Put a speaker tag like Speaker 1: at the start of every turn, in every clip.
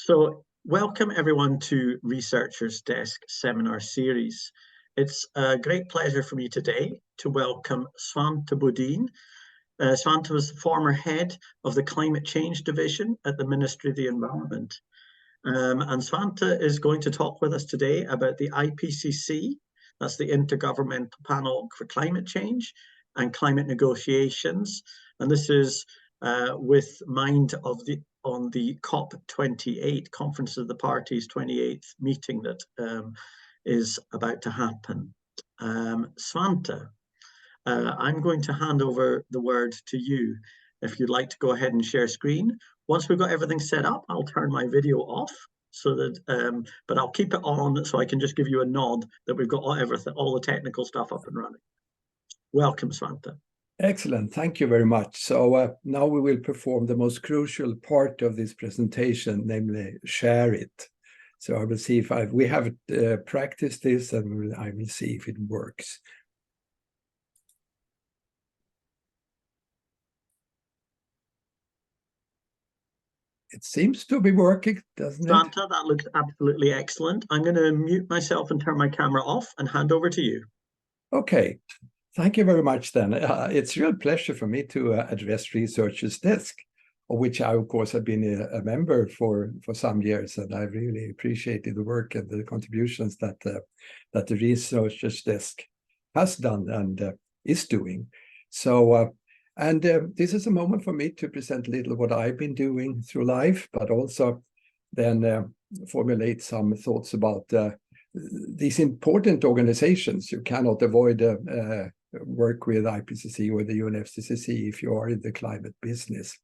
Speaker 1: So, welcome everyone to Researchers Desk seminar series. It's a great pleasure for me today to welcome Svante Bodin. Svante was the former head of the Climate Change Division at the Ministry of the Environment. And Svante is going to talk with us today about the IPCC, that's the Intergovernmental Panel for Climate Change and Climate Negotiations. And this is with mind on the COP28, Conference of the Parties 28th meeting that is about to happen. Svante, I'm going to hand over the word to you. If you'd like to go ahead and share screen. Once we've got everything set up, I'll turn my video off so that, but I'll keep it on so I can just give you a nod that we've got all the technical stuff up and running. Welcome, Svante.
Speaker 2: Excellent. Thank you very much. So now we will perform the most crucial part of this presentation, namely share it. So I will see if we have practiced this, and I will see if it works. It seems to be working, doesn't it?
Speaker 1: Svante, that looks absolutely excellent. I'm going to mute myself and turn my camera off and hand over to you.
Speaker 2: Okay. Thank you very much, then. It's a real pleasure for me to address Researchers Desk, of which I, of course, have been a member for some years, and I really appreciated the work and the contributions that the Researchers Desk has done and is doing. So, this is a moment for me to present a little what I've been doing through life, but also then formulate some thoughts about these important organizations. You cannot avoid work with IPCC or the UNFCCC if you are in the climate business.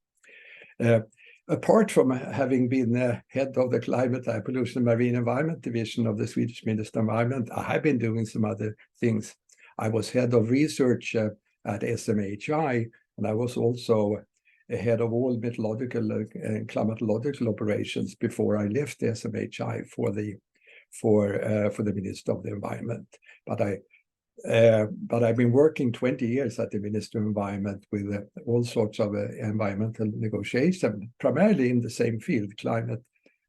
Speaker 2: Apart from having been head of the Climate, Air Pollution and Marine Environment Division of the Swedish Ministry of Environment, I have been doing some other things. I was head of research at SMHI, and I was also a head of all meteorological and climatological operations before I left the SMHI for the Ministry of the Environment. But I've been working 20 years at the Ministry of Environment with all sorts of environmental negotiation, primarily in the same field, climate,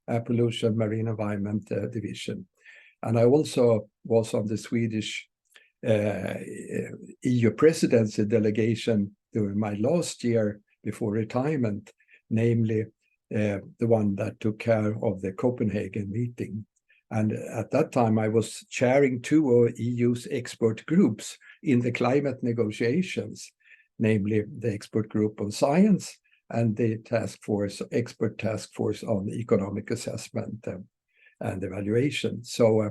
Speaker 2: air pollution, marine environment division. And I also was on the Swedish EU presidency delegation during my last year before retirement, namely the one that took care of the Copenhagen meeting. And at that time, I was chairing two of EU's expert groups in the climate negotiations, namely the expert group on science and the expert task force on economic assessment and evaluation. So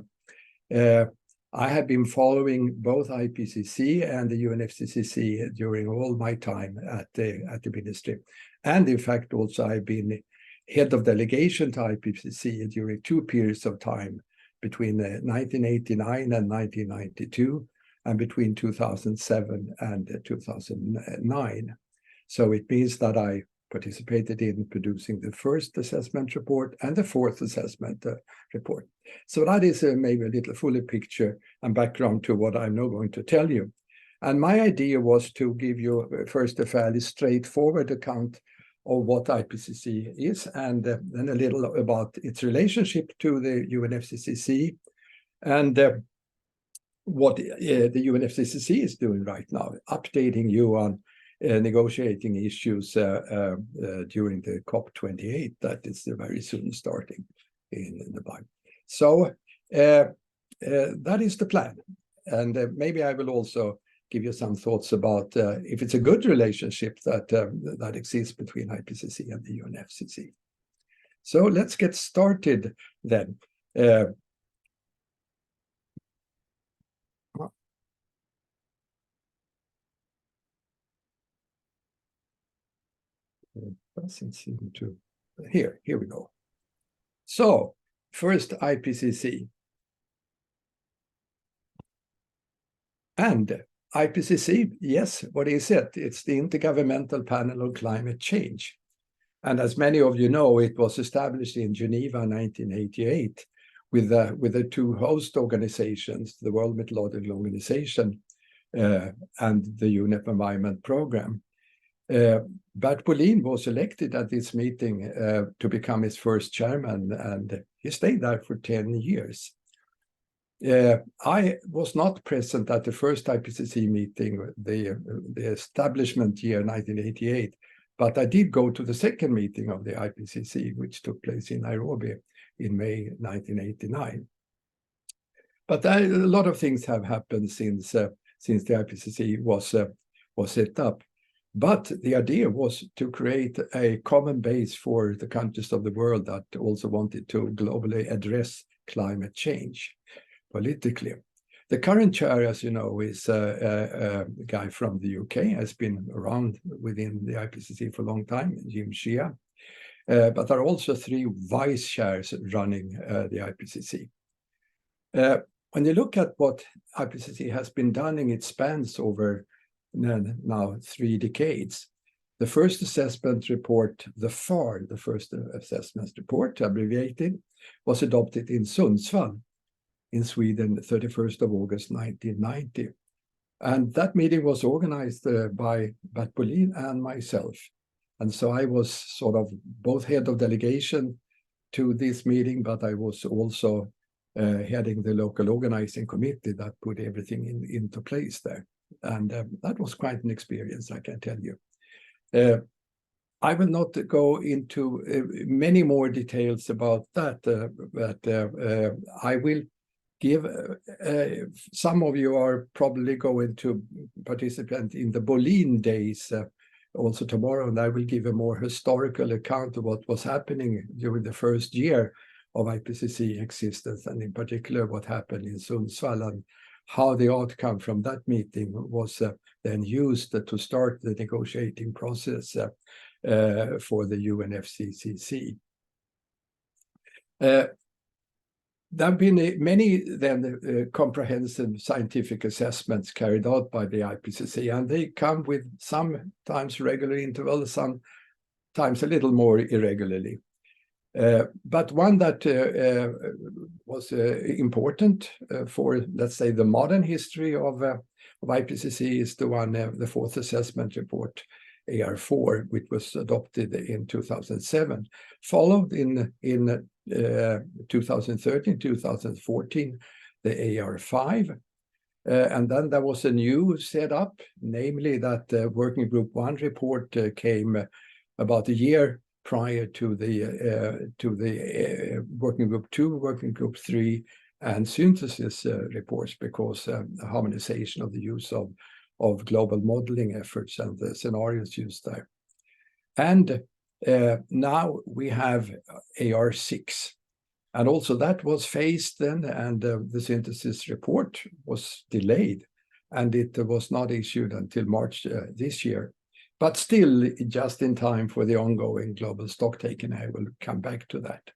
Speaker 2: I have been following both IPCC and the UNFCCC during all my time at the ministry. And in fact, also I've been head of delegation to IPCC during two periods of time, between 1989 and 1992, and between 2007 and 2009. So it means that I participated in producing the first assessment report and the fourth assessment report. So that is maybe a little fuller picture and background to what I'm now going to tell you. And my idea was to give you first a fairly straightforward account of what IPCC is, and then a little about its relationship to the UNFCCC, and what the UNFCCC is doing right now, updating you on negotiating issues during the COP28 that is very soon starting in Dubai. So that is the plan, and maybe I will also give you some thoughts about if it's a good relationship that exists between IPCC and the UNFCCC. So let's get started then. Doesn't seem to. Here we go. So first, IPCC. And IPCC, yes, what is it? It's the Intergovernmental Panel on Climate Change. And as many of you know, it was established in Geneva in 1988 with the two host organizations, the World Meteorological Organization and the UNEP Environment Program. Bert Bolin was elected at this meeting to become his first chairman, and he stayed there for 10 years. I was not present at the first IPCC meeting, the establishment year 1988, but I did go to the second meeting of the IPCC, which took place in Nairobi in May 1989. But a lot of things have happened since the IPCC was set up. But the idea was to create a common base for the countries of the world that also wanted to globally address climate change politically. The current chair, as you know, is a guy from the UK, has been around within the IPCC for a long time, Jim Shea. But there are also 3 vice chairs running the IPCC. When you look at what IPCC has been done in its spans over now 3 decades, the first assessment report, the FAR, the first assessment report, abbreviated, was adopted in Sundsvall in Sweden, 31st of August 1990. And that meeting was organized by Bert Bolin and myself. And so I was sort of both head of delegation to this meeting, but I was also heading the local organizing committee that put everything into place there. And that was quite an experience, I can tell you. I will not go into many more details about that, but I will give, some of you are probably going to participate in the Bolin Days also tomorrow, and I will give a more historical account of what was happening during the first year of IPCC existence, and in particular what happened in Sundsvall and how the outcome from that meeting was then used to start the negotiating process for the UNFCCC. There have been many then comprehensive scientific assessments carried out by the IPCC, and they come with sometimes regular intervals, sometimes a little more irregularly. But one that was important for, let's say, the modern history of IPCC is the one, the 4th assessment report, AR4, which was adopted in 2007, followed in 2013, 2014, the AR5. And then there was a new setup, namely that Working Group 1 report came about a year prior to the Working Group 2, Working Group 3, and synthesis reports, because harmonization of the use of global modeling efforts and the scenarios used there. And now we have AR6. And also that was phased then, and the synthesis report was delayed, and it was not issued until March this year. But still just in time for the ongoing global stocktaking. I will come back to that.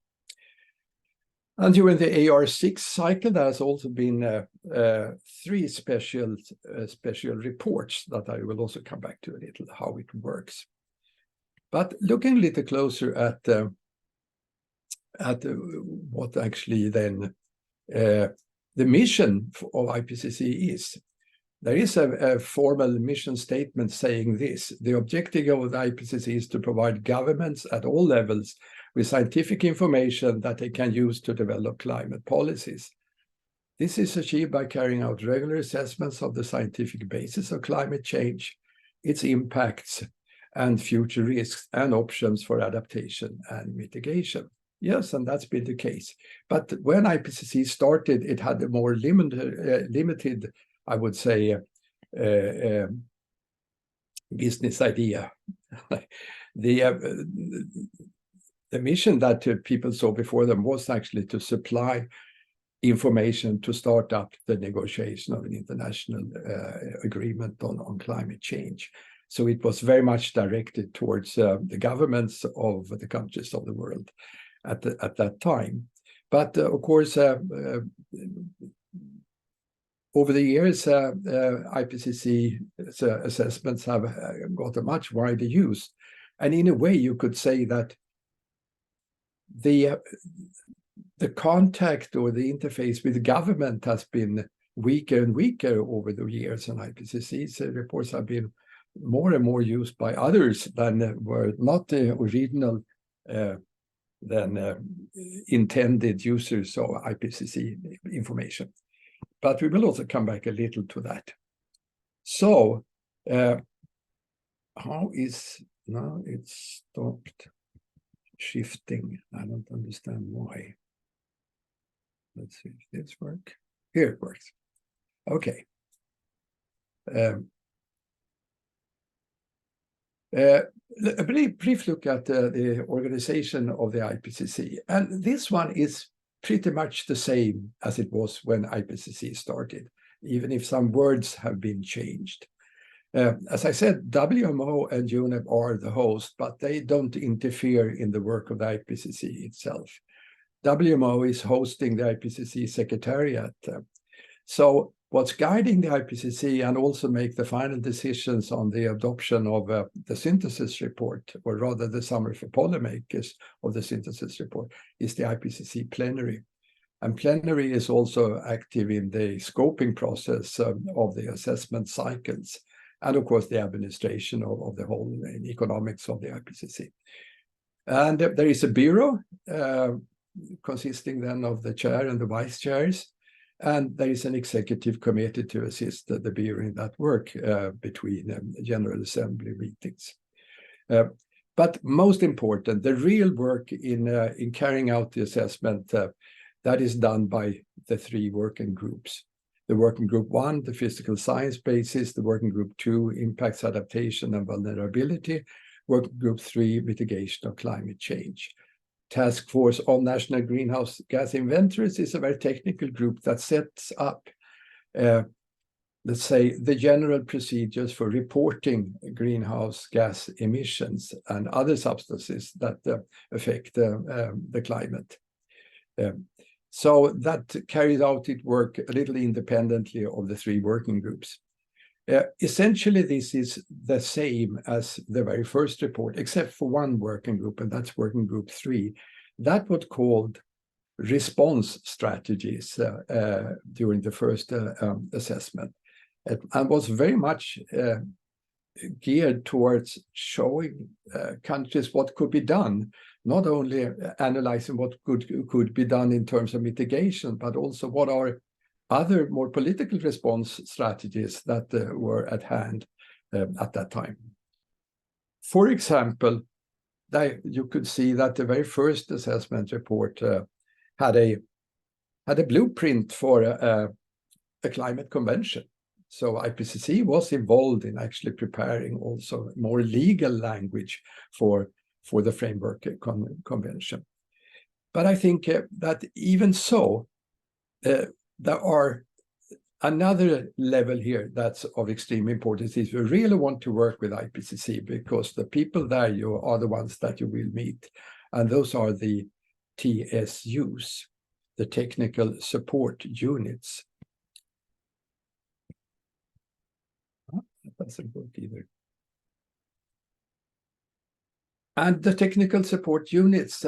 Speaker 2: And during the AR6 cycle, there has also been 3 special reports that I will also come back to a little, how it works. But looking a little closer at what actually then the mission of IPCC is. There is a formal mission statement saying this: the objective of the IPCC is to provide governments at all levels with scientific information that they can use to develop climate policies. This is achieved by carrying out regular assessments of the scientific basis of climate change, its impacts, and future risks and options for adaptation and mitigation. Yes, and that's been the case. But when IPCC started, it had a more limited, I would say, business idea. The mission that people saw before them was actually to supply information to start up the negotiation of an international agreement on climate change. So it was very much directed towards the governments of the countries of the world at that time. But of course, over the years, IPCC assessments have got a much wider use. And in a way, you could say that the contact or the interface with the government has been weaker and weaker over the years, and IPCC's reports have been more and more used by others than were not the original intended users of IPCC information. But we will also come back a little to that. So how is, now it's stopped shifting. I don't understand why. Let's see if this works. Here it works. Okay. A brief look at the organization of the IPCC. And this one is pretty much the same as it was when IPCC started, even if some words have been changed. As I said, WMO and UNEP are the host, but they don't interfere in the work of the IPCC itself. WMO is hosting the IPCC Secretariat. So what's guiding the IPCC and also make the final decisions on the adoption of the synthesis report, or rather the summary for policymakers of the synthesis report, is the IPCC plenary. And plenary is also active in the scoping process of the assessment cycles, and of course the administration of the whole economics of the IPCC. And there is a bureau consisting then of the chair and the vice chairs, and there is an executive committee to assist the bureau in that work between General Assembly meetings. But most important, the real work in carrying out the assessment, that is done by the three working groups. The working group 1, the physical science basis, the working group 2, impacts, adaptation and vulnerability, working group 3, mitigation of climate change. Task Force on National Greenhouse Gas Inventories is a very technical group that sets up, let's say, the general procedures for reporting greenhouse gas emissions and other substances that affect the climate. So that carries out its work a little independently of the three working groups. Essentially, this is the same as the very first report, except for one working group, and that's working group 3. That was called response strategies during the first assessment, and was very much geared towards showing countries what could be done, not only analyzing what could be done in terms of mitigation, but also what are other more political response strategies that were at hand at that time. For example, you could see that the very first assessment report had a blueprint for a climate convention. So IPCC was involved in actually preparing also more legal language for the framework convention. But I think that even so, there are another level here that's of extreme importance. Is we really want to work with IPCC, because the people there are the ones that you will meet, and those are the TSUs, the technical support units. That doesn't work either. And the technical support units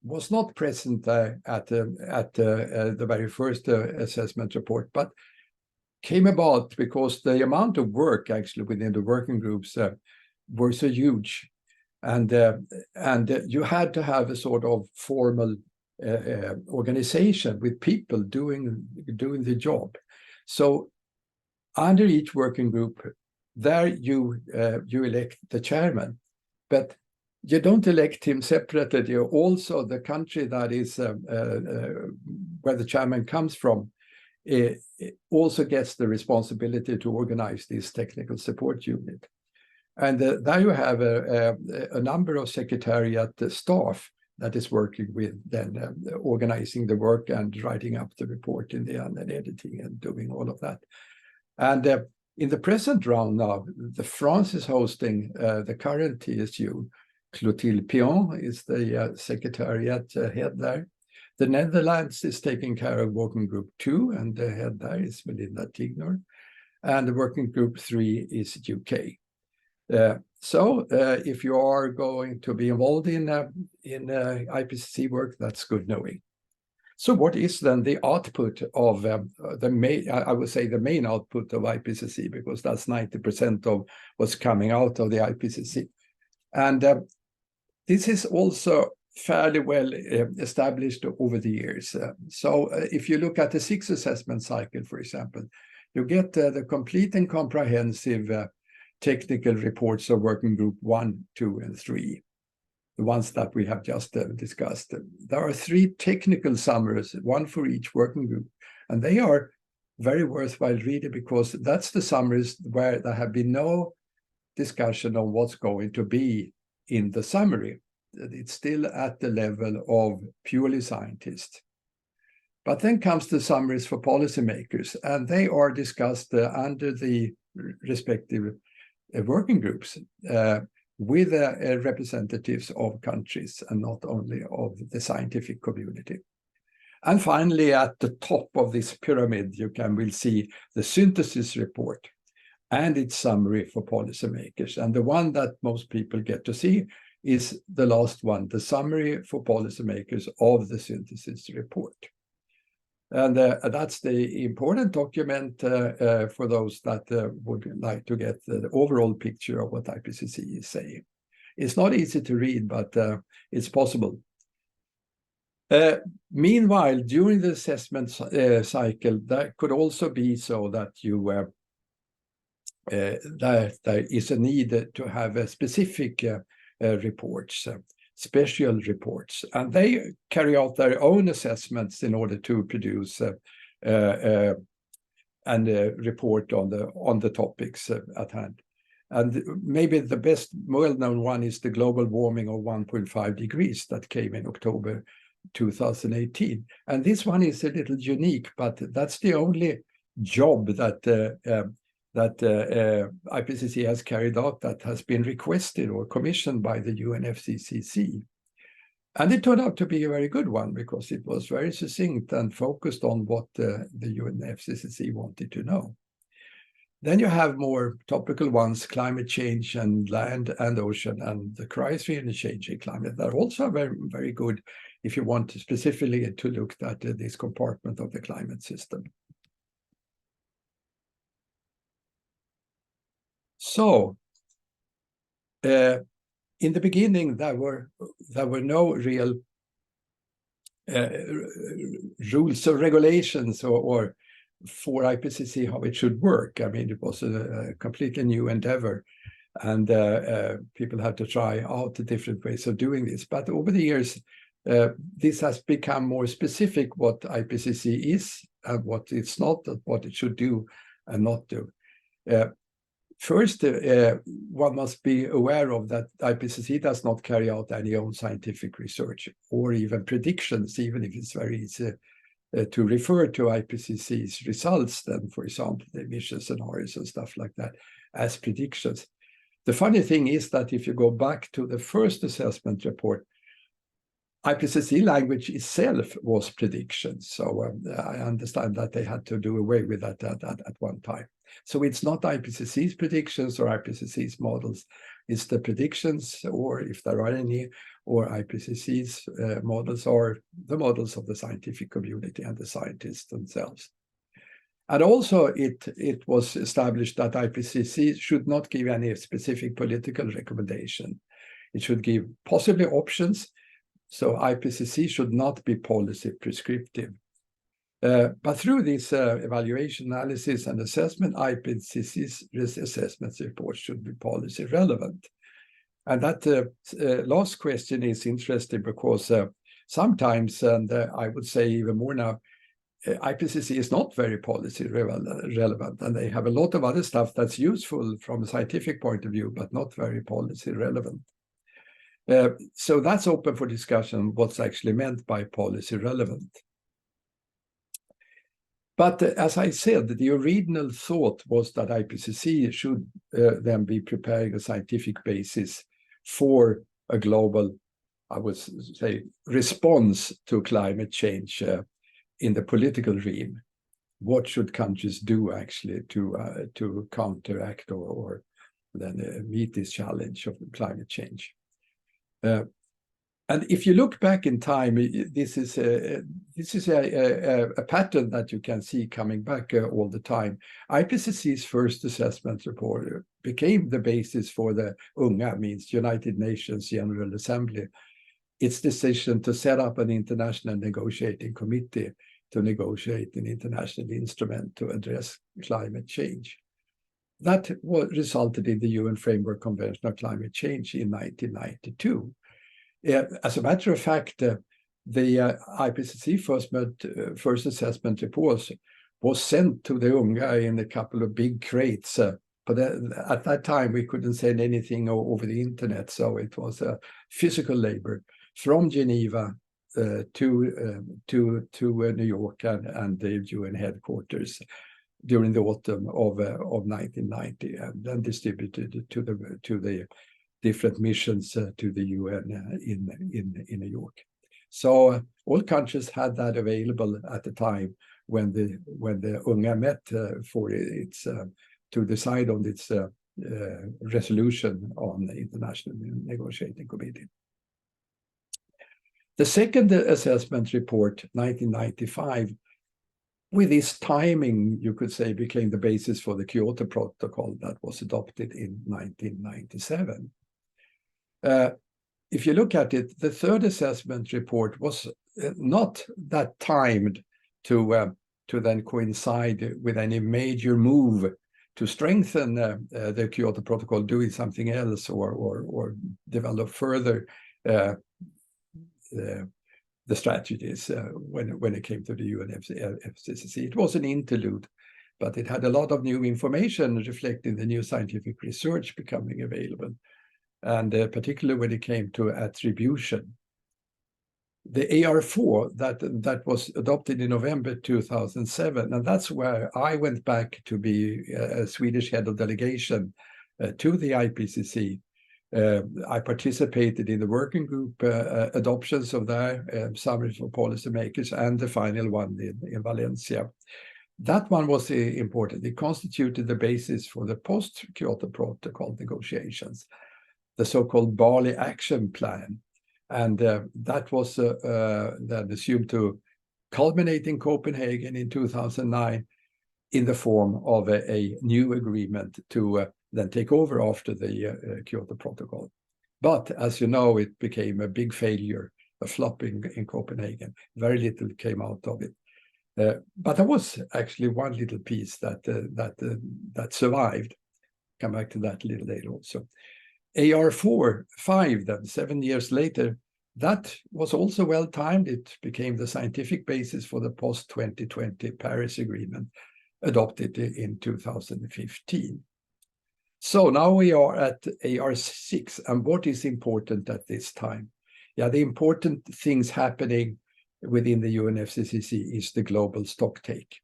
Speaker 2: was not present at the very first assessment report, but came about because the amount of work actually within the working groups were so huge, and you had to have a sort of formal organization with people doing the job. So under each working group, there you elect the chairman, but you don't elect him separately. You also, the country that is where the chairman comes from, also gets the responsibility to organize this technical support unit. And there you have a number of secretariat staff that is working with then organizing the work and writing up the report in the end and editing and doing all of that. And in the present round now, France is hosting the current TSU. Clotilde Pion is the secretariat head there. The Netherlands is taking care of working group 2, and the head there is Melinda Tignor. And the working group 3 is UK. So if you are going to be involved in IPCC work, that's good knowing. So what is then the output of the main, I would say the main output of IPCC, because that's 90% of what's coming out of the IPCC. And this is also fairly well established over the years. So if you look at the 6 assessment cycle, for example, you get the complete and comprehensive technical reports of working group 1, 2, and 3. The ones that we have just discussed. There are 3 technical summaries, one for each working group, and they are very worthwhile reading because that's the summaries where there have been no discussion on what's going to be in the summary. It's still at the level of purely scientists. But then comes the summaries for policymakers, and they are discussed under the respective working groups. With representatives of countries and not only of the scientific community. And finally, at the top of this pyramid, will see the synthesis report and its summary for policymakers. And the one that most people get to see is the last one, the summary for policymakers of the synthesis report. And that's the important document for those that would like to get the overall picture of what IPCC is saying. It's not easy to read, but it's possible. Meanwhile, during the assessment cycle, that could also be so that that there is a need to have a specific reports. Special reports, and they carry out their own assessments in order to produce and report on the topics at hand. And maybe the best well-known one is the global warming of 1.5 degrees that came in October 2018. And this one is a little unique, but that's the only job that IPCC has carried out that has been requested or commissioned by the UNFCCC. And it turned out to be a very good one because it was very succinct and focused on what the UNFCCC wanted to know. Then you have more topical ones, climate change and land and ocean and the cryosphere and the changing climate. They're also very, very good if you want to specifically to look at this compartment of the climate system. So, in the beginning, there were no real rules or regulations or for IPCC how it should work. I mean, it was a completely new endeavor, and people had to try out the different ways of doing this. But over the years, this has become more specific what IPCC is and what it's not, and what it should do and not do. First, one must be aware of that IPCC does not carry out any own scientific research or even predictions, even if it's very easy to refer to IPCC's results, then, for example, the emission scenarios and stuff like that, as predictions. The funny thing is that if you go back to the first assessment report, IPCC language itself was predictions. So I understand that they had to do away with that at one time. So it's not IPCC's predictions or IPCC's models. It's the predictions, or if there are any, or IPCC's models, or the models of the scientific community and the scientists themselves. And also it was established that IPCC should not give any specific political recommendation. It should give possibly options. So IPCC should not be policy prescriptive. But through this evaluation, analysis, and assessment, IPCC's assessment report should be policy relevant. And that last question is interesting because sometimes, and I would say even more now, IPCC is not very policy relevant, and they have a lot of other stuff that's useful from a scientific point of view, but not very policy relevant. So that's open for discussion, what's actually meant by policy relevant. But as I said, the original thought was that IPCC should then be preparing a scientific basis for a global, I would say, response to climate change in the political realm. What should countries do actually to counteract or then meet this challenge of climate change? And if you look back in time, this is a pattern that you can see coming back all the time. IPCC's first assessment report became the basis for the UNGA, means United Nations General Assembly, its decision to set up an international negotiating committee to negotiate an international instrument to address climate change. That resulted in the UN Framework Convention on Climate Change in 1992. As a matter of fact, the IPCC first assessment report was sent to the UNGA in a couple of big crates. But at that time, we couldn't send anything over the internet, so it was physical labor from Geneva to New York and the UN headquarters during the autumn of 1990, and then distributed to the different missions to the UN in New York. So all countries had that available at the time when the UNGA met for its to decide on its resolution on the International Negotiating Committee. The second assessment report, 1995, with this timing, you could say, became the basis for the Kyoto Protocol that was adopted in 1997. If you look at it, the third assessment report was not that timed to then coincide with any major move to strengthen the Kyoto Protocol, doing something else or develop further the strategies when it came to the UNFCCC. It was an interlude, but it had a lot of new information reflecting the new scientific research becoming available, and particularly when it came to attribution. The AR4 that was adopted in November 2007, and that's where I went back to be a Swedish head of delegation to the IPCC. I participated in the working group adoptions of their summary for policymakers and the final one in Valencia. That one was important. It constituted the basis for the post-Kyoto Protocol negotiations, the so-called Bali Action Plan. And that was then assumed to culminate in Copenhagen in 2009 in the form of a new agreement to then take over after the Kyoto Protocol. But as you know, it became a big failure, a flop in Copenhagen. Very little came out of it. But there was actually one little piece that survived. Come back to that a little later also. AR4-5, then 7 years later, that was also well timed. It became the scientific basis for the post-2020 Paris Agreement, adopted in 2015. So now we are at AR6, and what is important at this time? Yeah, the important things happening within the UNFCCC is the global stocktake.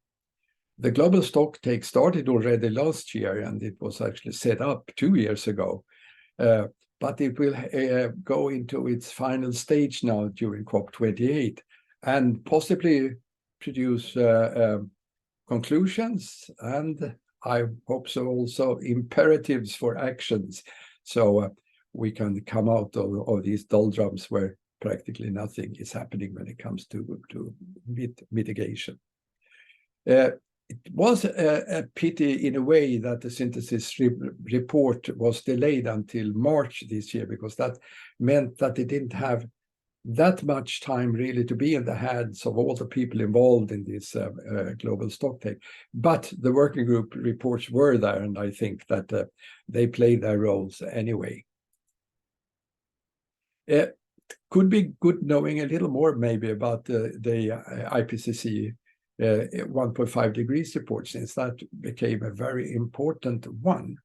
Speaker 2: The global stocktake started already last year, and it was actually set up 2 years ago. But it will go into its final stage now during COP28 and possibly produce conclusions, and I hope so also imperatives for actions, so we can come out of these doldrums where practically nothing is happening when it comes to mitigation. It was a pity in a way that the synthesis report was delayed until March this year, because that meant that it didn't have that much time really to be in the hands of all the people involved in this global stocktake. But the working group reports were there, and I think that they played their roles anyway. It could be good knowing a little more maybe about the IPCC 1.5 degrees report, since that became a very important one.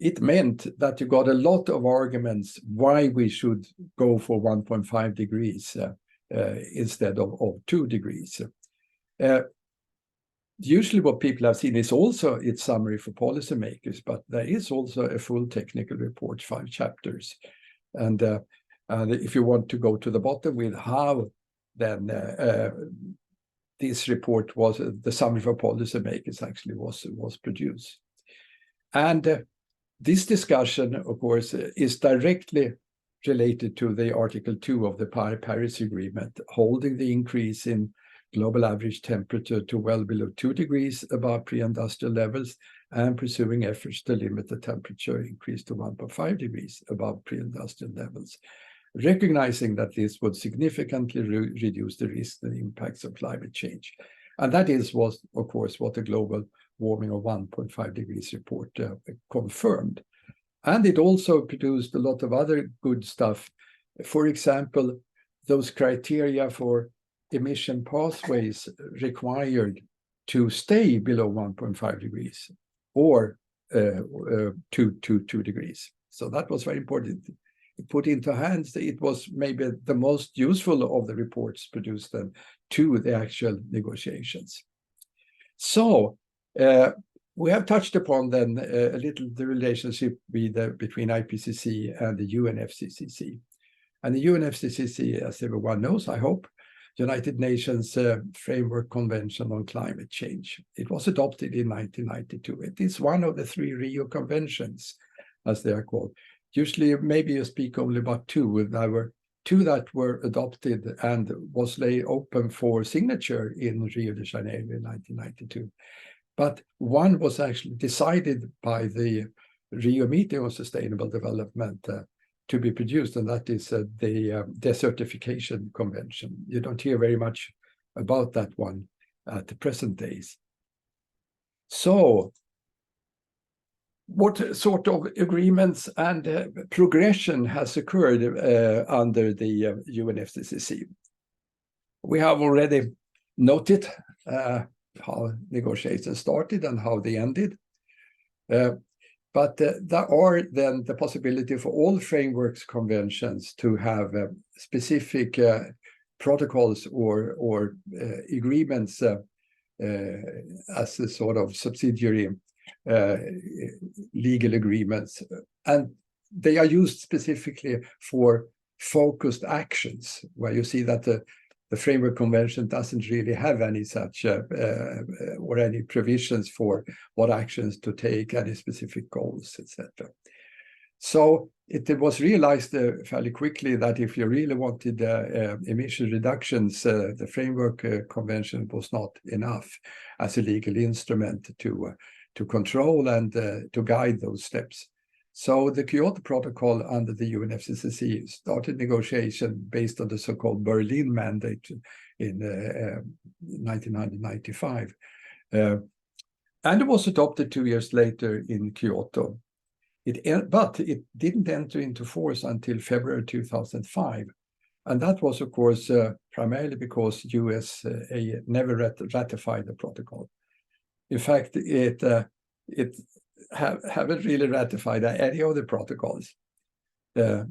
Speaker 2: It meant that you got a lot of arguments why we should go for 1.5 degrees instead of 2 degrees. Usually what people have seen is also its summary for policymakers, but there is also a full technical report, 5 chapters. And if you want to go to the bottom with how then this report was, the summary for policymakers actually was produced. And this discussion, of course, is directly related to the Article 2 of the Paris Agreement, holding the increase in global average temperature to well below 2 degrees above pre-industrial levels, and pursuing efforts to limit the temperature increase to 1.5 degrees above pre-industrial levels, recognizing that this would significantly reduce the risks and impacts of climate change. And that was, of course, what the global warming of 1.5 degrees report confirmed. And it also produced a lot of other good stuff. For example, those criteria for emission pathways required to stay below 1.5 degrees or 2 degrees. So that was very important. Put into hands, it was maybe the most useful of the reports produced then to the actual negotiations. So we have touched upon then a little the relationship between IPCC and the UNFCCC. And the UNFCCC, as everyone knows, I hope, United Nations Framework Convention on Climate Change. It was adopted in 1992. It is one of the 3 Rio Conventions, as they are called. Usually, maybe you speak only about 2. There were 2 that were adopted and was laid open for signature in Rio de Janeiro in 1992. But one was actually decided by the Rio meeting on sustainable development to be produced, and that is the Desertification Convention. You don't hear very much about that one at the present days. So what sort of agreements and progression has occurred under the UNFCCC? We have already noted how negotiations started and how they ended. But there are then the possibility for all frameworks conventions to have specific protocols or agreements as a sort of subsidiary legal agreements. And they are used specifically for focused actions, where you see that the framework convention doesn't really have any such or any provisions for what actions to take, any specific goals, etc. So it was realized fairly quickly that if you really wanted emission reductions, the framework convention was not enough as a legal instrument to control and to guide those steps. So the Kyoto Protocol under the UNFCCC started negotiation based on the so-called Berlin Mandate in 1995. And it was adopted 2 years later in Kyoto. But it didn't enter into force until February 2005. And that was, of course, primarily because USA never ratified the protocol. In fact, it haven't really ratified any of the protocols. But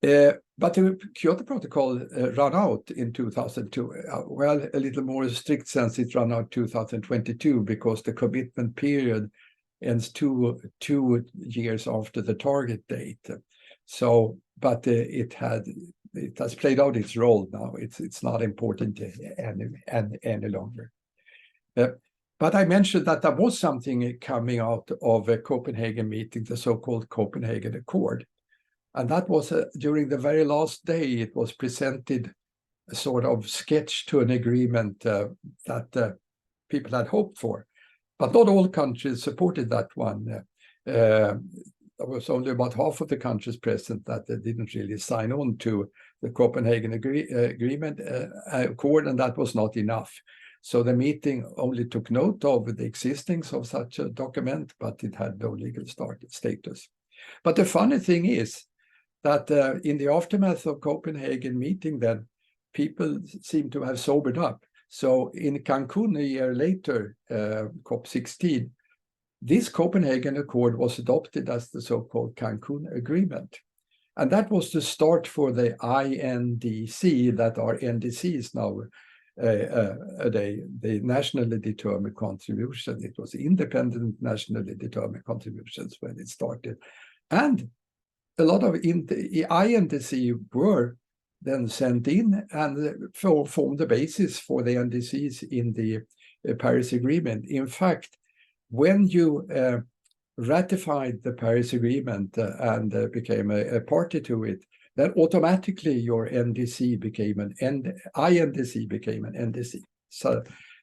Speaker 2: the Kyoto Protocol ran out in 2002. Well, a little more strict sense, it ran out 2022 because the commitment period ends two years after the target date. So, but it has played out its role now. It's not important any longer. But I mentioned that there was something coming out of a Copenhagen meeting, the so-called Copenhagen Accord. And that was during the very last day, it was presented a sort of sketch to an agreement that people had hoped for. But not all countries supported that one. There was only about half of the countries present that they didn't really sign on to the Copenhagen Agreement Accord, and that was not enough. So the meeting only took note of the existence of such a document, but it had no legal status. But the funny thing is that in the aftermath of Copenhagen meeting, then people seem to have sobered up. So in Cancun a year later, COP16, this Copenhagen Accord was adopted as the so-called Cancun Agreement. And that was the start for the INDC, that are NDCs now, the nationally determined contribution. It was independent nationally determined contributions when it started. And a lot of the INDC were then sent in and formed the basis for the NDCs in the Paris Agreement. In fact, when you ratified the Paris Agreement and became a party to it, then automatically your NDC became an INDC became an NDC.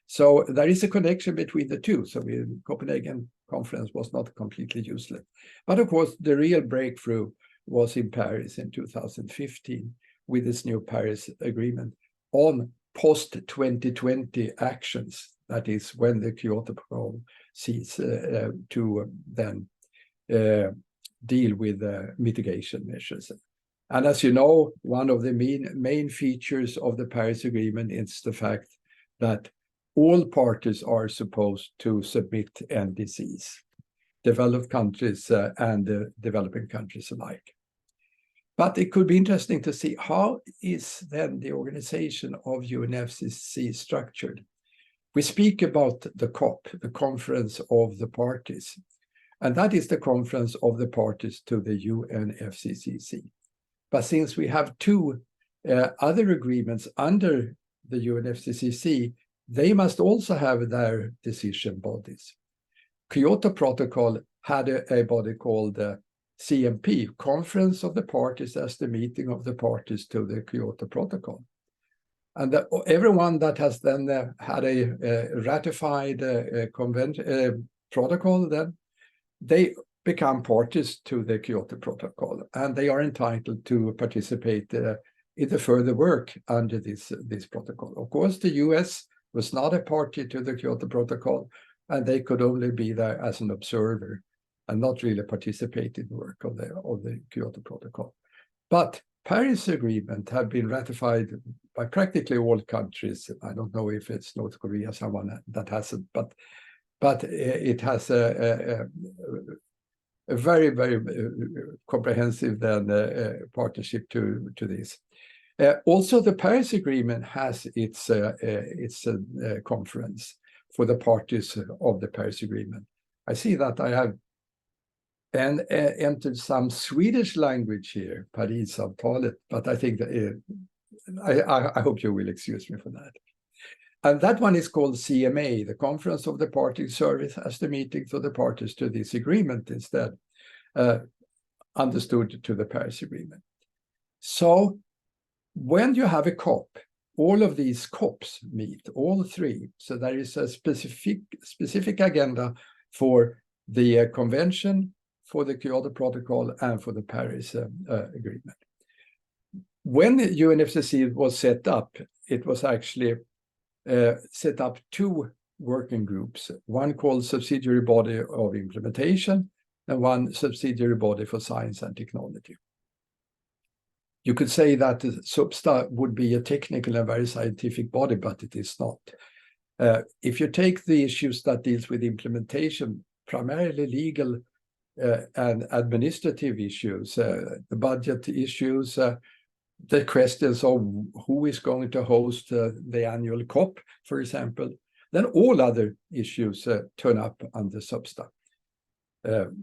Speaker 2: So there is a connection between the two. So the Copenhagen conference was not completely useless. But of course, the real breakthrough was in Paris in 2015 with this new Paris Agreement on post-2020 actions. That is when the Kyoto Protocol ceases to then deal with mitigation measures. And as you know, one of the main features of the Paris Agreement is the fact that all parties are supposed to submit NDCs, developed countries and developing countries alike. But it could be interesting to see how is then the organization of UNFCCC structured. We speak about the COP, the Conference of the Parties, and that is the conference of the parties to the UNFCCC. But since we have two other agreements under the UNFCCC, they must also have their decision bodies. Kyoto Protocol had a body called CMP, Conference of the Parties as the meeting of the parties to the Kyoto Protocol. And everyone that has then had a ratified protocol, then they become parties to the Kyoto Protocol, and they are entitled to participate in the further work under this protocol. Of course, the US was not a party to the Kyoto Protocol, and they could only be there as an observer and not really participate in the work of the Kyoto Protocol. But Paris Agreement have been ratified by practically all countries. I don't know if it's North Korea, someone that hasn't, but it has a very, very comprehensive then partnership to this. Also, the Paris Agreement has its conference for the parties of the Paris Agreement. I see that I have entered some Swedish language here, Parisavtalet, but I think that I hope you will excuse me for that. And that one is called CMA, the Conference of the Parties Service as the meeting for the parties to this agreement instead, understood to the Paris Agreement. So when you have a COP, all of these COPs meet, all three. So there is a specific agenda for the convention, for the Kyoto Protocol, and for the Paris Agreement. When the UNFCCC was set up, it was actually set up two working groups, one called Subsidiary Body of Implementation and one Subsidiary Body for Science and Technology. You could say that SUBSTA would be a technical and very scientific body, but it is not. If you take the issues that deals with implementation, primarily legal and administrative issues, the budget issues, the questions of who is going to host the annual COP, for example, then all other issues turn up under SUBSTA.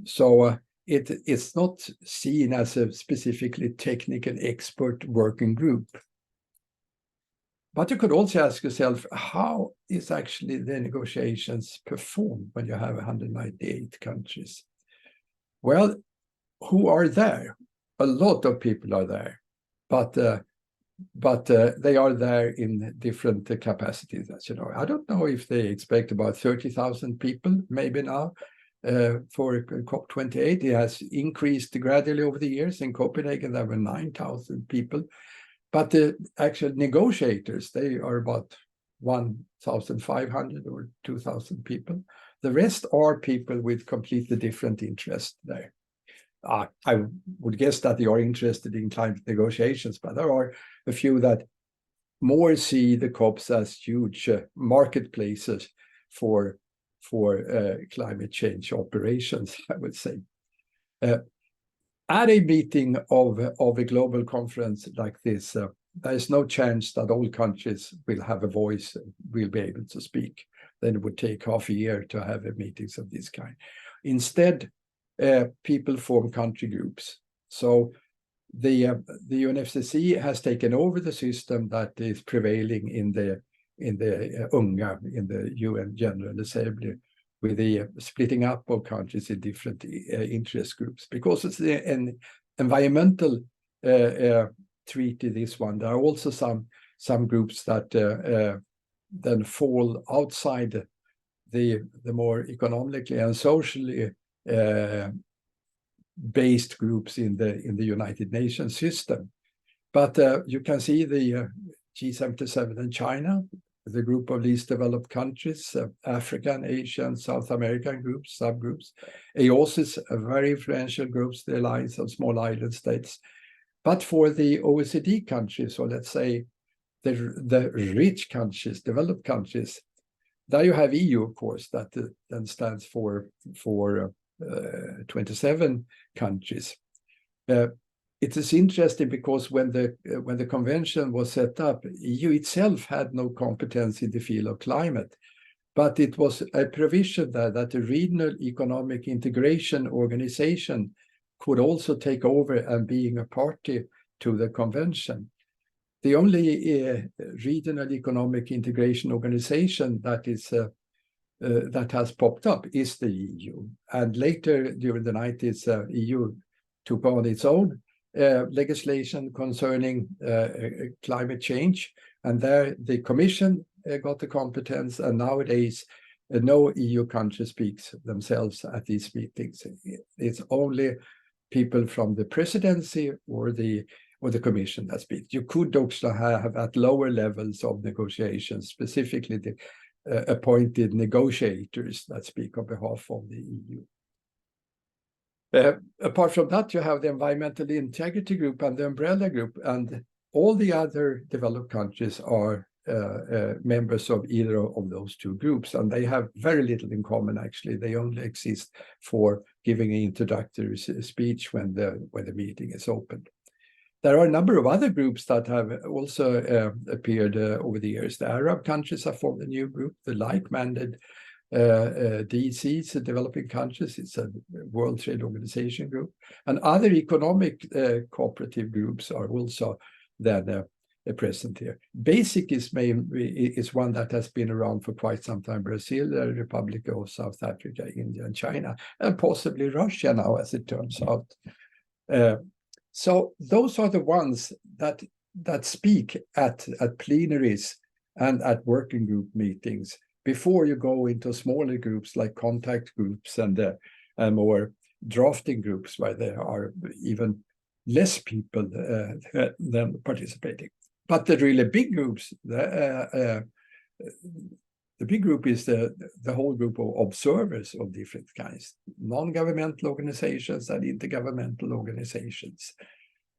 Speaker 2: So it's not seen as a specifically technical expert working group. But you could also ask yourself, how is actually the negotiations performed when you have 198 countries? Well, who are there? A lot of people are there, but they are there in different capacities, as you know. I don't know if they expect about 30,000 people, maybe now, for COP28. It has increased gradually over the years. In Copenhagen, there were 9,000 people. But the actual negotiators, they are about 1,500 or 2,000 people. The rest are people with completely different interests there. I would guess that they are interested in climate negotiations, but there are a few that more see the COPs as huge marketplaces for climate change operations, I would say. At a meeting of a global conference like this, there is no chance that all countries will have a voice, will be able to speak. Then it would take half a year to have meetings of this kind. Instead, people form country groups. So the UNFCCC has taken over the system that is prevailing in the UNGA, in the UN General Assembly, with the splitting up of countries in different interest groups, because it's an environmental treaty, this one. There are also some groups that then fall outside the more economically and socially based groups in the United Nations system. But you can see the G77 in China, the group of least developed countries, African, Asian, South American groups, subgroups. AOSIS, a very influential groups, the Alliance of Small Island States. But for the OECD countries, or let's say the rich countries, developed countries, there you have EU, of course, that then stands for 27 countries. It is interesting because when the convention was set up, EU itself had no competence in the field of climate, but it was a provision there that the regional economic integration organization could also take over and being a party to the convention. The only regional economic integration organization that is that has popped up is the EU, and later during the 90s, EU took on its own legislation concerning climate change, and there the Commission got the competence, and nowadays no EU country speaks themselves at these meetings. It's only people from the presidency or the Commission that speak. You could also have at lower levels of negotiations, specifically the appointed negotiators that speak on behalf of the EU. Apart from that, you have the Environmental Integrity Group and the Umbrella Group, and all the other developed countries are members of either of those two groups, and they have very little in common, actually. They only exist for giving an introductory speech when the meeting is opened. There are a number of other groups that have also appeared over the years. The Arab countries have formed a new group, the like-minded DECs, the developing countries. It's a World Trade Organization group. And other economic cooperative groups are also then present here. BASIC is one that has been around for quite some time. Brazil, the Republic of South Africa, India, and China, and possibly Russia now, as it turns out. So those are the ones that speak at plenaries and at working group meetings before you go into smaller groups like contact groups and more drafting groups where there are even less people than participating. But the really big groups, the big group is the whole group of observers of different kinds, non-governmental organizations and intergovernmental organizations.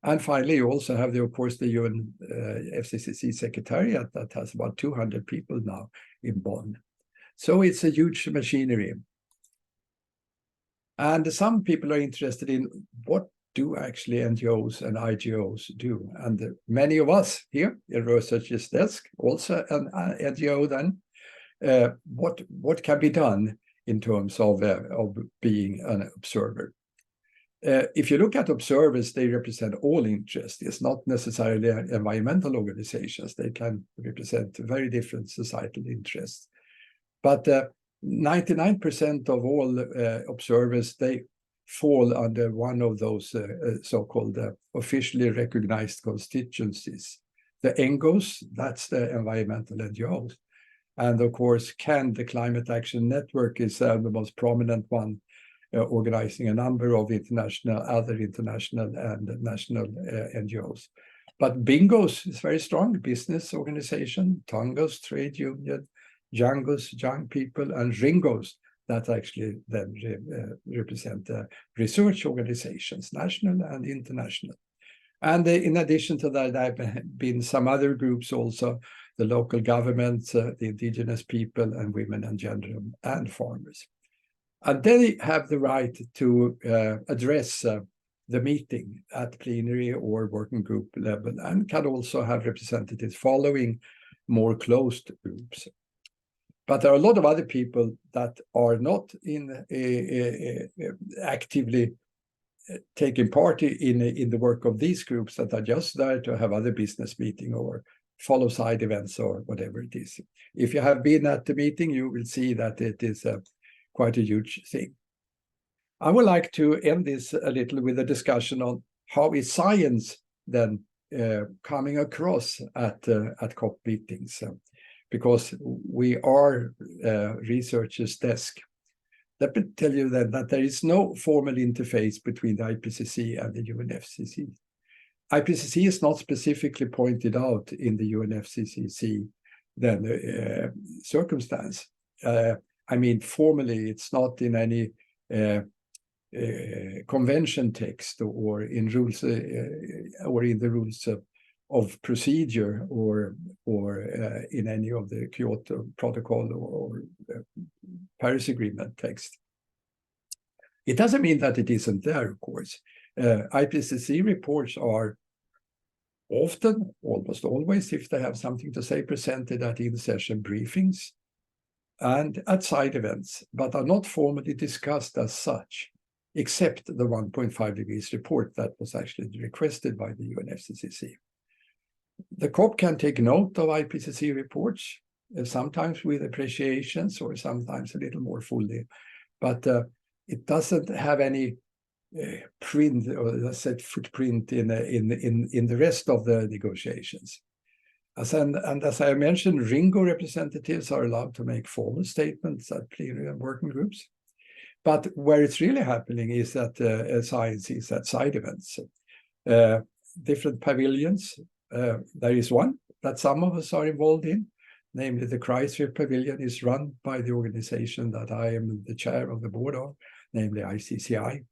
Speaker 2: And finally, you also have, of course, the UN FCCC Secretariat that has about 200 people now in Bonn. So it's a huge machinery. And some people are interested in what do actually NGOs and IGOs do. And many of us here in Researchers Desk, also an NGO then, what can be done in terms of being an observer. If you look at observers, they represent all interests. It's not necessarily environmental organizations. They can represent very different societal interests. But 99% of all observers, they fall under one of those so-called officially recognized constituencies. The ENGOs, that's the environmental NGOs. And of course, CAN, the Climate Action Network, is the most prominent one, organizing a number of other international and national NGOs. But BINGOS is very strong, business organization, TONGOS, trade union, JANGOS, young people, and RINGOS, that actually then represent research organizations, national and international. And in addition to that, there have been some other groups also, the local governments, the indigenous people, and women and gender and farmers. And they have the right to address the meeting at plenary or working group level, and can also have representatives following more closed groups. But there are a lot of other people that are not actively taking part in the work of these groups, that are just there to have other business meeting or follow side events or whatever it is. If you have been at the meeting, you will see that it is quite a huge thing. I would like to end this a little with a discussion on how is science then coming across at COP meetings, because we are researchers' desk. Let me tell you then that there is no formal interface between the IPCC and the UNFCCC. IPCC is not specifically pointed out in the UNFCCC then circumstance. I mean, formally, it's not in any convention text or in rules or in the rules of procedure or in any of the Kyoto Protocol or Paris Agreement text. It doesn't mean that it isn't there, of course. IPCC reports are often, almost always, if they have something to say, presented at in-session briefings and at side events, but are not formally discussed as such, except the 1.5 degrees report that was actually requested by the UNFCCC. The COP can take note of IPCC reports, sometimes with appreciations or sometimes a little more fully, but it doesn't have any print or set footprint in the rest of the negotiations. As I mentioned, RINGO representatives are allowed to make formal statements at plenary and working groups. But where it's really happening is that science is at side events. Different pavilions. There is one that some of us are involved in, namely the Cryosphere Pavilion is run by the organization that I am the chair of the board of, namely ICCI.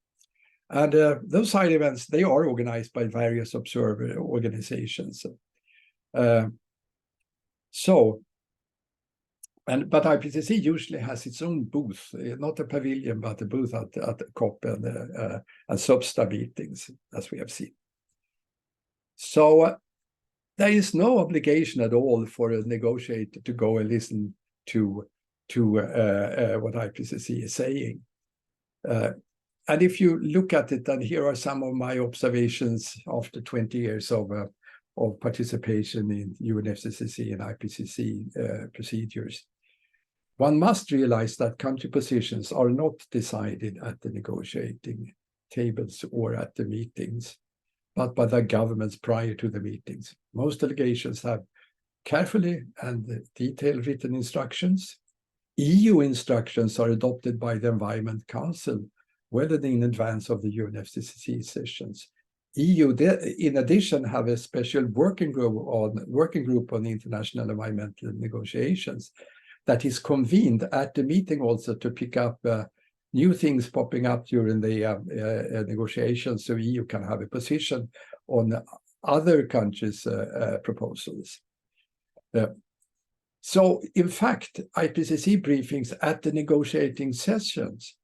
Speaker 2: And those side events, they are organized by various observer organizations. But IPCC usually has its own booth, not a pavilion, but a booth at the COP and SUBSTA meetings, as we have seen. So there is no obligation at all for a negotiator to go and listen to what IPCC is saying. And if you look at it, and here are some of my observations after 20 years of participation in UNFCCC and IPCC procedures. One must realize that country positions are not decided at the negotiating tables or at the meetings, but by the governments prior to the meetings. Most delegations have carefully and detailed written instructions. EU instructions are adopted by the Environment Council well in advance of the UNFCCC sessions. EU, in addition, have a special working group on international environmental negotiations that is convened at the meeting also to pick up new things popping up during the negotiations, so EU can have a position on other countries' proposals. So, in fact, IPCC briefings at the negotiating sessions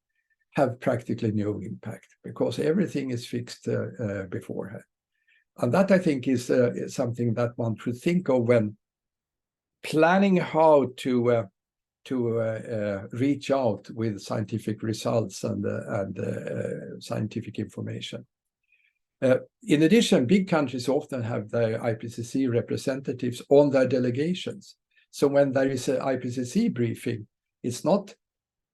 Speaker 2: have practically no impact because everything is fixed beforehand. And that, I think, is something that one should think of when planning how to reach out with scientific results and scientific information. In addition, big countries often have their IPCC representatives on their delegations. So when there is an IPCC briefing, it's not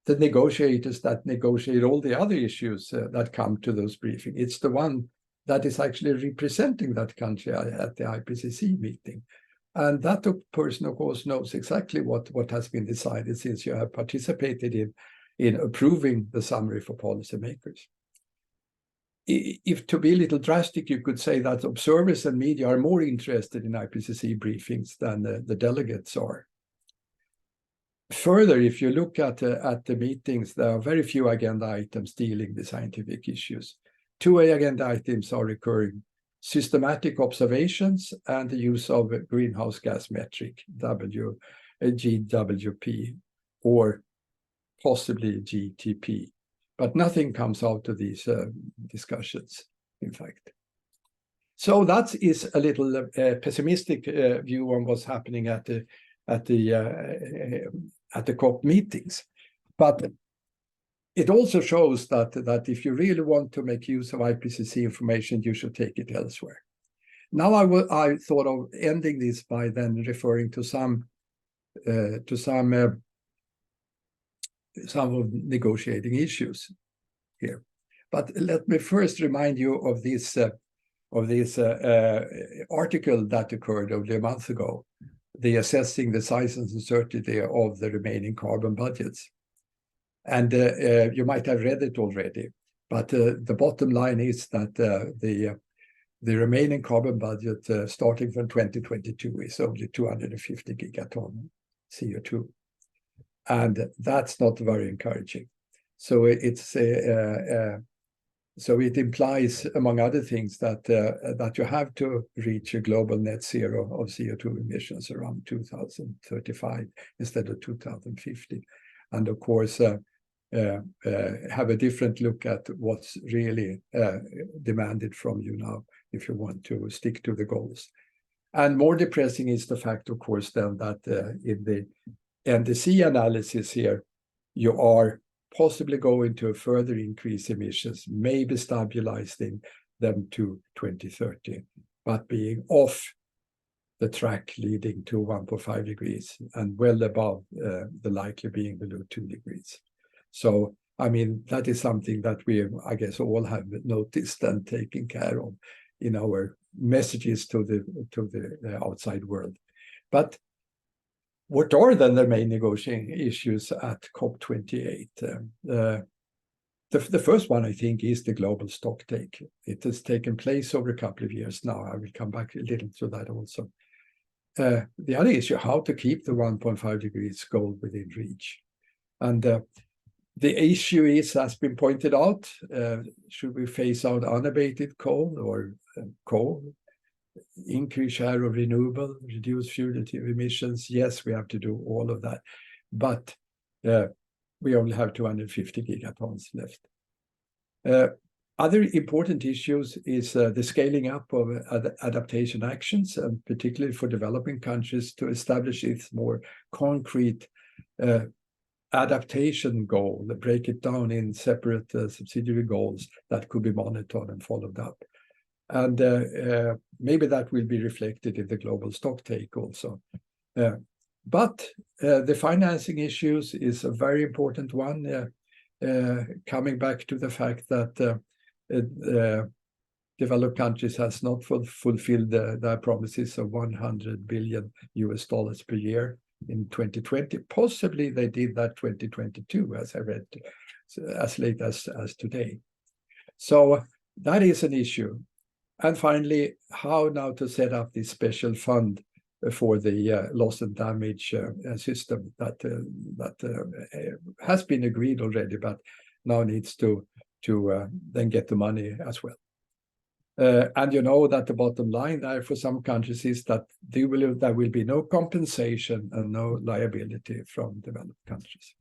Speaker 2: the negotiators that negotiate all the other issues that come to those briefings. It's the one that is actually representing that country at the IPCC meeting. And that person, of course, knows exactly what has been decided since you have participated in approving the summary for policymakers. If to be a little drastic, you could say that observers and media are more interested in IPCC briefings than the delegates are. Further, if you look at the meetings, there are very few agenda items dealing with scientific issues. Two agenda items are recurring: systematic observations and the use of greenhouse gas metric, GWP, or possibly GTP. But nothing comes out of these discussions, in fact. So that is a little pessimistic view on what's happening at the COP meetings. But it also shows that if you really want to make use of IPCC information, you should take it elsewhere. Now I thought of ending this by then referring to some some of the negotiating issues here. But let me first remind you of this article that occurred only a month ago, the assessing the size and uncertainty of the remaining carbon budgets. And you might have read it already, but the bottom line is that the remaining carbon budget starting from 2022 is only 250 gigaton CO2. And that's not very encouraging. So so it implies, among other things, that you have to reach a global net zero of CO2 emissions around 2035 instead of 2050. And of course, have a different look at what's really demanded from you now if you want to stick to the goals. And more depressing is the fact, of course, then that in the NDC analysis here, you are possibly going to further increase emissions, maybe stabilizing them to 2030, but being off the track leading to 1.5 degrees and well above the likely being below 2 degrees. So, I mean, that is something that we, I guess, all have noticed and taken care of in our messages to the outside world. But what are then the main negotiating issues at COP28? The first one, I think, is the global stocktake. It has taken place over a couple of years now. I will come back a little to that also. The other issue, how to keep the 1.5 degrees goal within reach. And the issue is, has been pointed out, should we phase out unabated coal or coal? Increase share of renewable, reduce fugitive emissions. Yes, we have to do all of that, but we only have 250 gigatons left. Other important issues is the scaling up of adaptation actions, and particularly for developing countries to establish its more concrete adaptation goal, break it down in separate subsidiary goals that could be monitored and followed up. And maybe that will be reflected in the global stocktake also. But the financing issues is a very important one, coming back to the fact that developed countries has not fulfilled their promises of $100 billion per year in 2020. Possibly they did that 2022, as I read, as late as today. So that is an issue. And finally, how now to set up this special fund for the loss and damage system that has been agreed already, but now needs to then get the money as well. And you know that the bottom line there for some countries is that there will be no compensation and no liability from developed countries.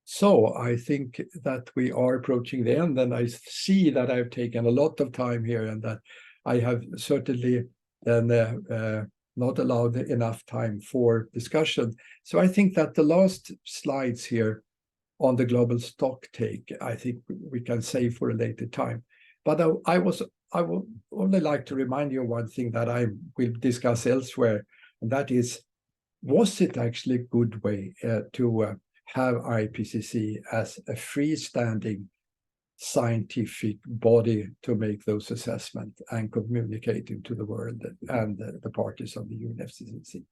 Speaker 2: So I think that we are approaching the end, and I see that I've taken a lot of time here and that I have certainly then not allowed enough time for discussion. So I think that the last slides here on the global stocktake, I think we can save for a later time. But I would only like to remind you of one thing that I will discuss elsewhere, and that is, was it actually a good way to have IPCC as a freestanding scientific body to make those assessments and communicating to the world and the parties of the UNFCCC?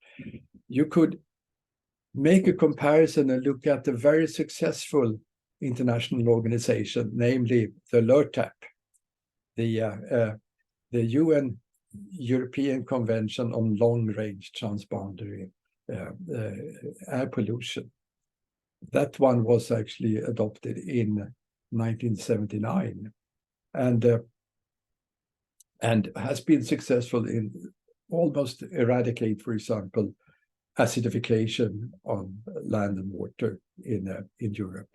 Speaker 2: You could make a comparison and look at the very successful international organization, namely the LERTAP, the UN European Convention on Long-Range Transboundary Air Pollution. That one was actually adopted in 1979 and has been successful in almost eradicate, for example, acidification on land and water in Europe.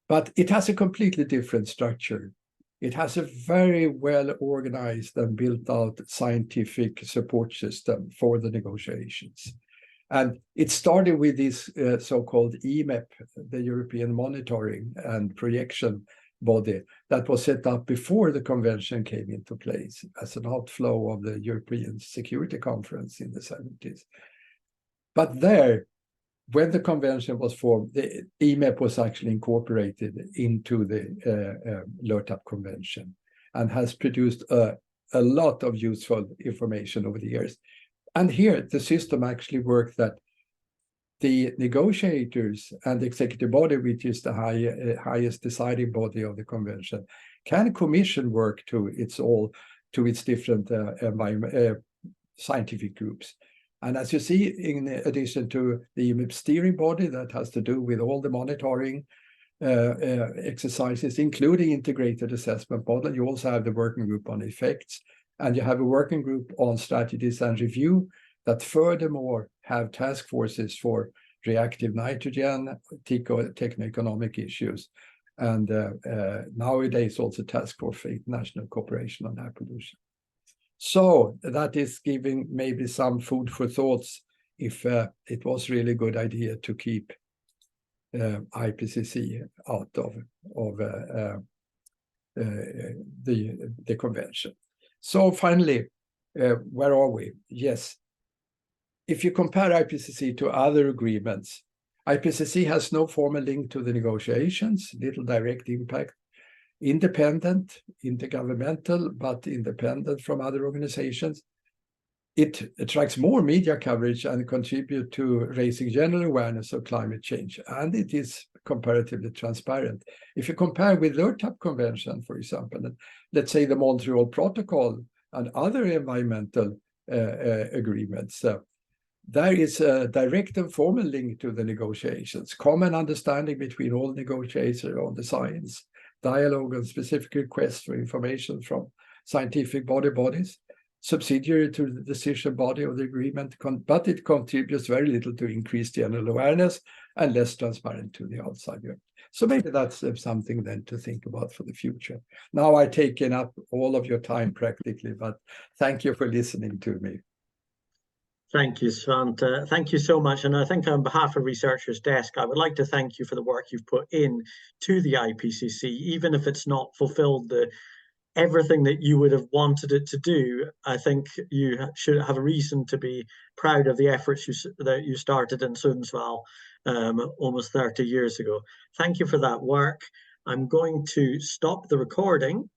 Speaker 2: But it has a completely different structure. It has a very well organized and built out scientific support system for the negotiations. And it started with this so-called EMEP, the European Monitoring and Projection Body, that was set up before the convention came into place as an outflow of the European Security Conference in the 70s. But there, when the convention was formed, the EMEP was actually incorporated into the LERTAP convention and has produced a lot of useful information over the years. And here, the system actually worked that the negotiators and the executive body, which is the highest deciding body of the convention, can commission work to its different scientific groups. And as you see, in addition to the EMEP steering body that has to do with all the monitoring exercises, including integrated assessment model, you also have the working group on effects, and you have a working group on strategies and review that furthermore have task forces for reactive nitrogen, techno-economic issues, and nowadays also task force for international cooperation on air pollution. So that is giving maybe some food for thoughts if it was really a good idea to keep IPCC out of the convention. So finally, where are we? Yes, if you compare IPCC to other agreements, IPCC has no formal link to the negotiations, little direct impact, independent, intergovernmental, but independent from other organizations. It attracts more media coverage and contributes to raising general awareness of climate change, and it is comparatively transparent. If you compare with the LERTAP Convention, for example, and let's say the Montreal Protocol and other environmental agreements, there is a direct and formal link to the negotiations, common understanding between all negotiators on the science, dialogue and specific requests for information from scientific bodies, subsidiary to the decision body of the agreement, but it contributes very little to increased general awareness and less transparent to the outside world. So maybe that's something then to think about for the future. Now I've taken up all of your time practically, but thank you for listening to me.
Speaker 1: Thank you, Svante. Thank you so much. And I think on behalf of Researchers Desk, I would like to thank you for the work you've put in to the IPCC, even if it's not fulfilled everything that you would have wanted it to do. I think you should have a reason to be proud of the efforts that you started in Sundsvall almost 30 years ago. Thank you for that work. I'm going to stop the recording